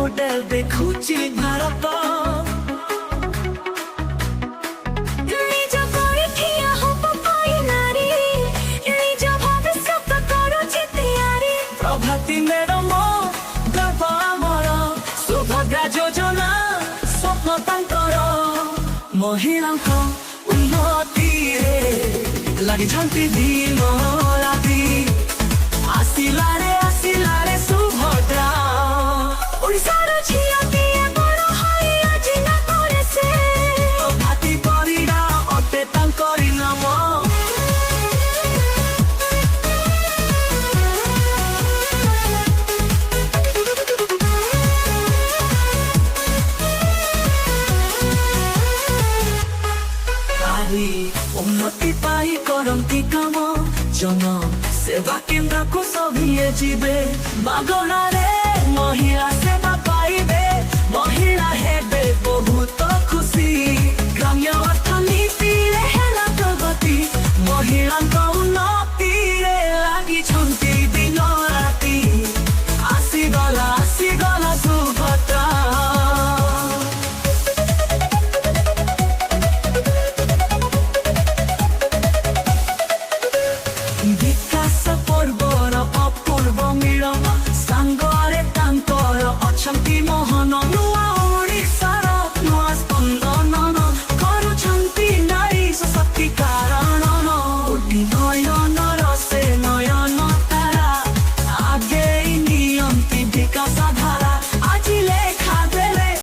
model देखुची Bharat निज परीक्षिया हो पाई नारी निज भविष्यत करूची तैयारी प्रभाती मैडम गर्व आमर सुभद्रा योजना स्वप्न तांकर महिलांको उन्नति लगी दिन राति आसिलारे सुभद्रा ओडिसार झियाटिए बड़ होई आजि ना करे से प्रभाती परिडा अते तांकरी नाम उन्नति पाई करती काम जन सेवा केन्द्र को सभी जीवे मागणारे